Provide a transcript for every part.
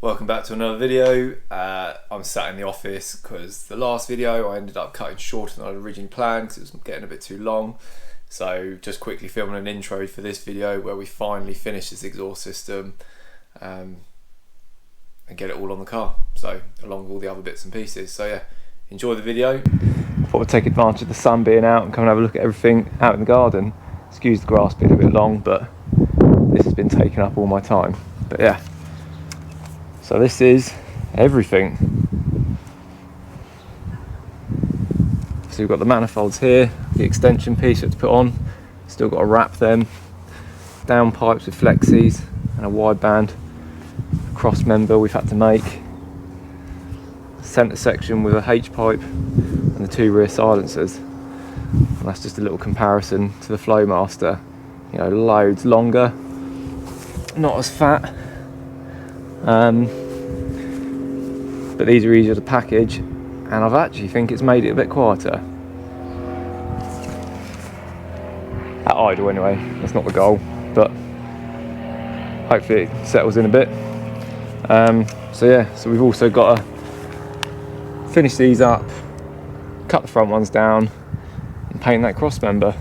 Welcome back to another video. I'm sat in the office because the last video I ended up cutting shorter than I'd originally planned because it was getting a bit too long. So just quickly filming an intro for this video where we finally finish this exhaust system and get it all on the car. So along with all the other bits and pieces. So yeah, enjoy the video. I thought I'd take advantage of the sun being out and come and have a look at everything out in the garden. Excuse the grass being a bit long, but this has been taking up all my time. But yeah. So this is everything. So we've got the manifolds here, the extension piece to put on, still got to wrap them, down pipes with flexies and a wideband crossmember we've had to make, centre section with a H pipe and the two rear silencers. And that's just a little comparison to the flowmaster, you know, loads longer, not as fat. But these are easier to package, and I've actually think it's made it a bit quieter. At idle anyway, that's not the goal, but hopefully it settles in a bit. So yeah, so we've also got to finish these up, cut the front ones down, and paint that cross member.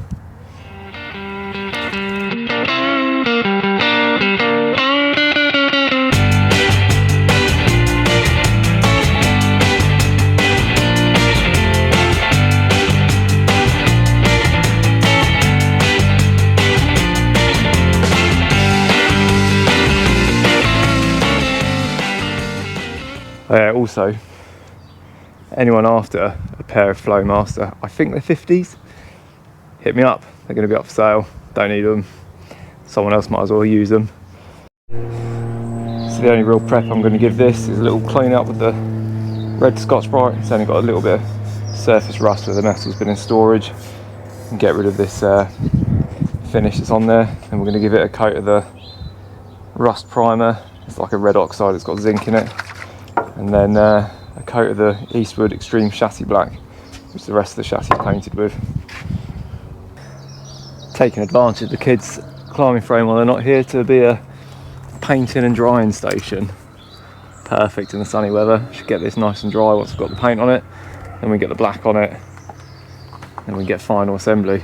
Also, anyone after a pair of Flowmaster, I think they're 50s, hit me up. They're going to be up for sale. Don't need them. Someone else might as well use them. So the only real prep I'm going to give this is a little clean up with the red Scotch-Brite. It's only got a little bit of surface rust where the metal's been in storage. And get rid of this finish that's on there. And we're going to give it a coat of the rust primer. It's like a red oxide, it's got zinc in it. And then a coat of the Eastwood Extreme Chassis Black, which the rest of the chassis is painted with. Taking advantage of the kids' climbing frame while they're not here to be a painting and drying station. Perfect in the sunny weather. Should get this nice and dry once we've got the paint on it. Then we get the black on it. Then we get final assembly.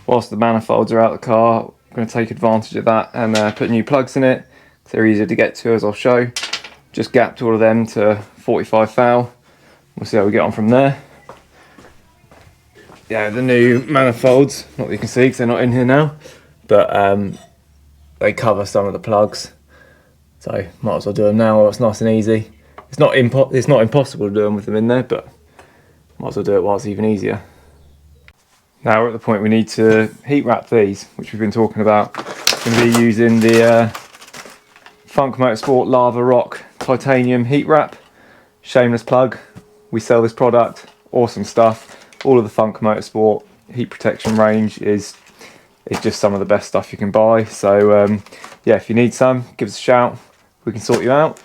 Whilst the manifolds are out of the car, I'm going to take advantage of that and put new plugs in it. They're easier to get to, as I'll show. Just gapped all of them to 45 thou. We'll see how we get on from there. Yeah, the new manifolds, not that you can see because they're not in here now, but they cover some of the plugs. So might as well do them now while it's nice and easy. It's not impossible to do them with them in there, but might as well do it while it's even easier. Now we're at the point we need to heat wrap these, which we've been talking about. Going to be using the Funk Motorsport Lava Rock Titanium heat wrap. Shameless plug. We sell this product. Awesome stuff. All of the Funk Motorsport heat protection range is just some of the best stuff you can buy. So yeah, if you need some, give us a shout. We can sort you out.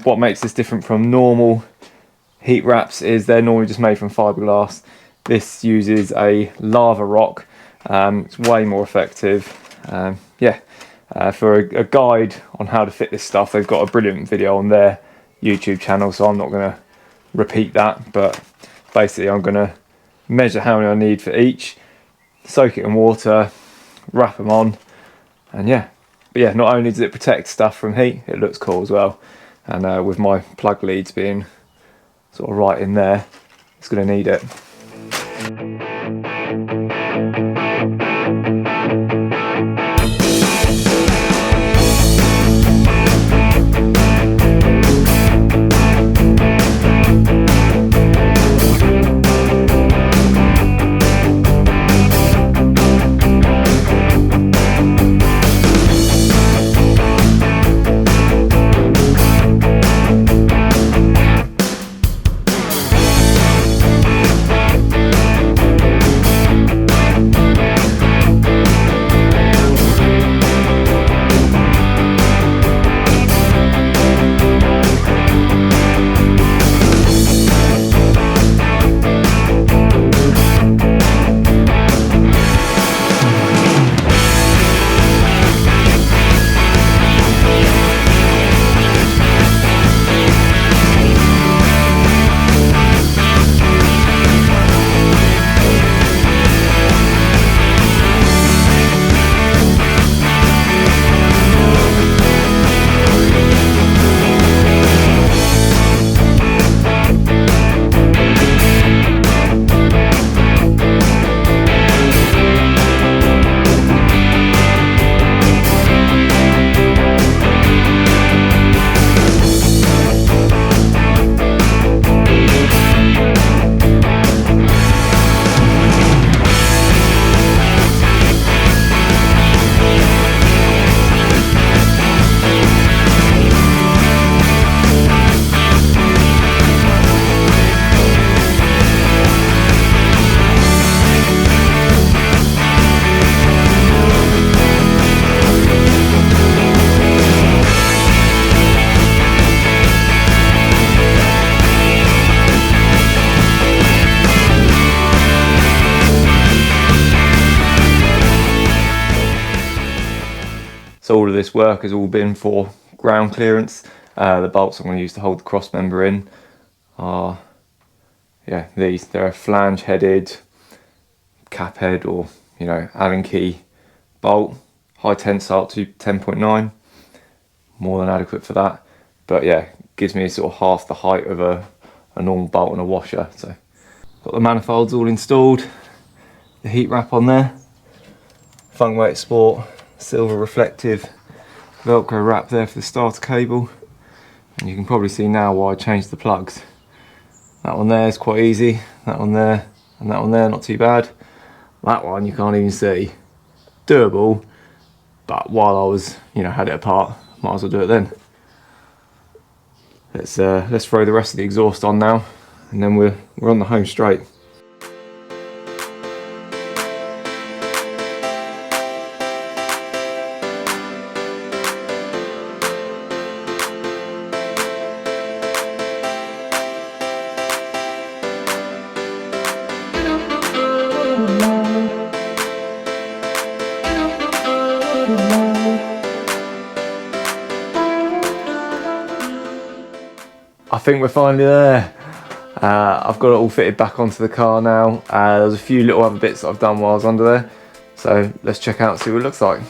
What makes this different from normal heat wraps is they're normally just made from fiberglass. This uses a lava rock. It's way more effective. For a guide on how to fit this stuff, they've got a brilliant video on their YouTube channel, so I'm not going to repeat that, but basically I'm going to measure how many I need for each, soak it in water, wrap them on, and yeah. But yeah, not only does it protect stuff from heat, it looks cool as well. And with my plug leads being sort of right in there, it's going to need it. this work has all been for ground clearance. The bolts I'm going to use to hold the cross member in are, yeah, these. They're a flange headed cap head, or you know, Allen key bolt, high tensile to 10.9, more than adequate for that. But yeah, gives me sort of half the height of a normal bolt and a washer. So got the manifolds all installed, the heat wrap on there, Funk Motorsport silver reflective Velcro wrap there for the starter cable. And you can probably see now why I changed the plugs. That one there is quite easy, that one there and that one there not too bad. That one you can't even see. Doable, but while I was, you know, had it apart, might as well do it then. Let's throw the rest of the exhaust on now, and then we're on the home straight. I think we're finally there. I've got it all fitted back onto the car now. There's a few little other bits that I've done while I was under there. So let's check out and see what it looks like.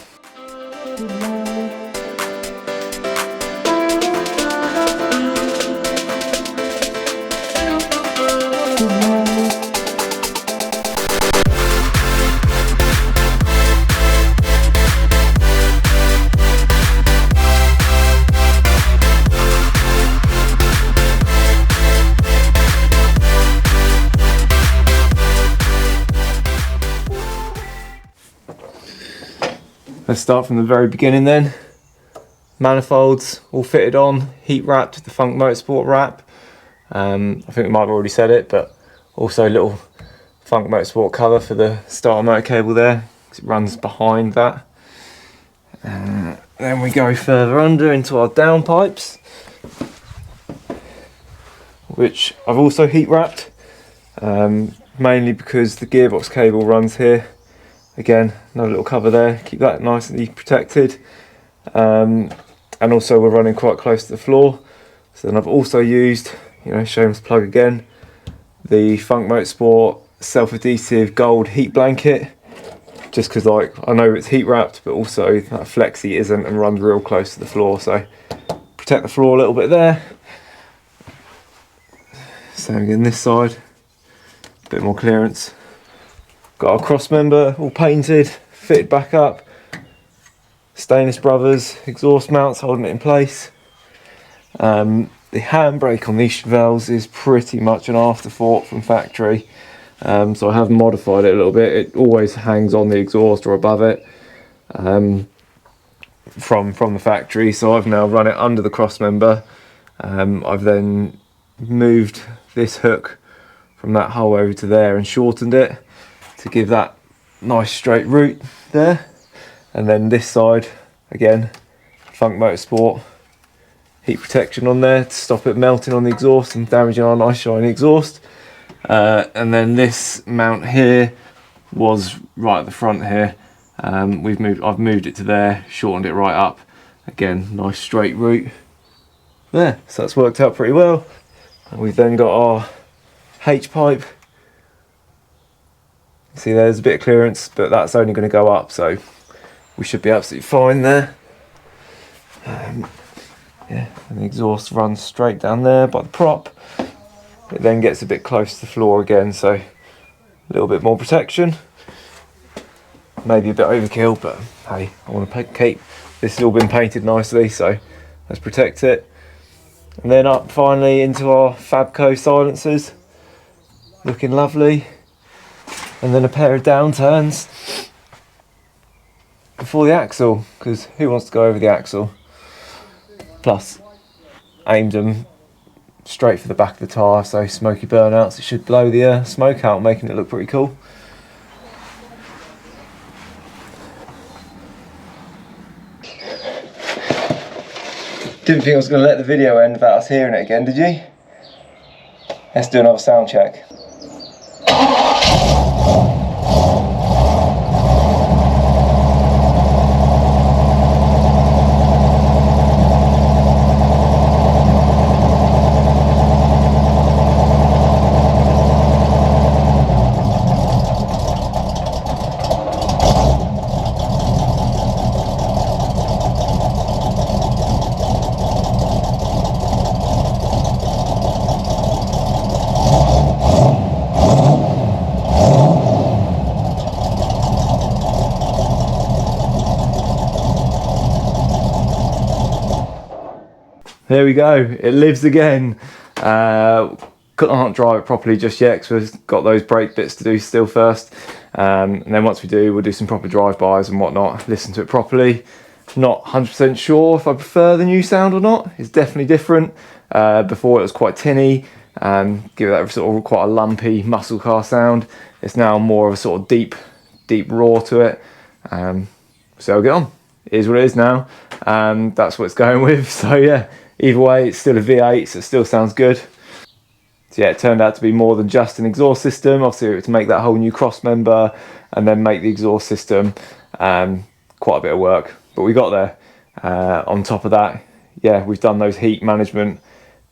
Let's start from the very beginning then. Manifolds all fitted on, heat wrapped, the Funk Motorsport wrap. I think we might have already said it, but also a little Funk Motorsport cover for the starter motor cable there, because it runs behind that. Then we go further under into our downpipes, which I've also heat wrapped, mainly because the gearbox cable runs here. Again, another little cover there, keep that nicely protected. And also we're running quite close to the floor. So then I've also used, you know, shameless plug again, the Funk Motorsport self-adhesive gold heat blanket. Just because, like, I know it's heat wrapped, but also that flexi isn't and runs real close to the floor. So protect the floor a little bit there. Same again this side, a bit more clearance. Got our cross member all painted, fitted back up. Stainless Brothers exhaust mounts holding it in place. The handbrake on these Chevelles is pretty much an afterthought from factory. So I have modified it a little bit. It always hangs on the exhaust or above it from the factory. So I've now run it under the cross member. I've then moved this hook from that hole over to there and shortened it to give that nice straight route there. And then this side, again, Funk Motorsport heat protection on there to stop it melting on the exhaust and damaging our nice shiny exhaust. And then this mount here was right at the front here. I've moved it to there, shortened it right up. Again, nice straight route there. So that's worked out pretty well. And we've then got our H pipe. See, there's a bit of clearance, but that's only going to go up, so we should be absolutely fine there. Yeah, and the exhaust runs straight down there by the prop. It then gets a bit close to the floor again, so a little bit more protection. Maybe a bit overkill, but hey, I want to keep this has all been painted nicely, so let's protect it. And then up finally into our Fabco silencers, looking lovely. And then a pair of downturns before the axle, because who wants to go over the axle? Plus, aimed them straight for the back of the tyre, so smoky burnouts. It should blow the smoke out, making it look pretty cool. Didn't think I was going to let the video end without us hearing it again, did you? Let's do another sound check. There we go, it lives again. Can't drive it properly just yet because we've got those brake bits to do still first. And then once we do, we'll do some proper drive-bys and whatnot, listen to it properly. Not 100% sure if I prefer the new sound or not. It's definitely different. Before it was quite tinny, give it that sort of quite a lumpy muscle car sound. It's now more of a sort of deep roar to it. So I'll get on. It is what it is now. That's what it's going with. So yeah, either way, it's still a V8, so it still sounds good. So yeah, it turned out to be more than just an exhaust system. Obviously, to make that whole new Crossmember and then make the exhaust system, quite a bit of work. But we got there. On top of that, yeah, we've done those heat management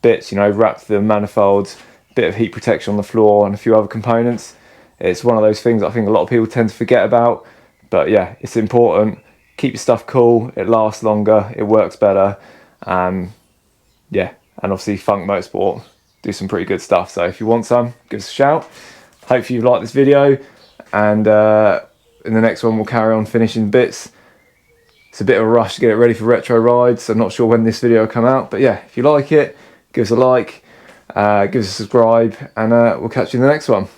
bits, you know, wrapped the manifolds, bit of heat protection on the floor and a few other components. It's one of those things I think a lot of people tend to forget about. But yeah, it's important. Keep your stuff cool, it lasts longer, it works better. Yeah, and obviously Funk Motorsport do some pretty good stuff. So if you want some, give us a shout. Hopefully you've liked this video, and in the next one we'll carry on finishing bits. It's a bit of a rush to get it ready for retro rides, so I'm not sure when this video will come out. But yeah, if you like it, give us a like, give us a subscribe, and we'll catch you in the next one.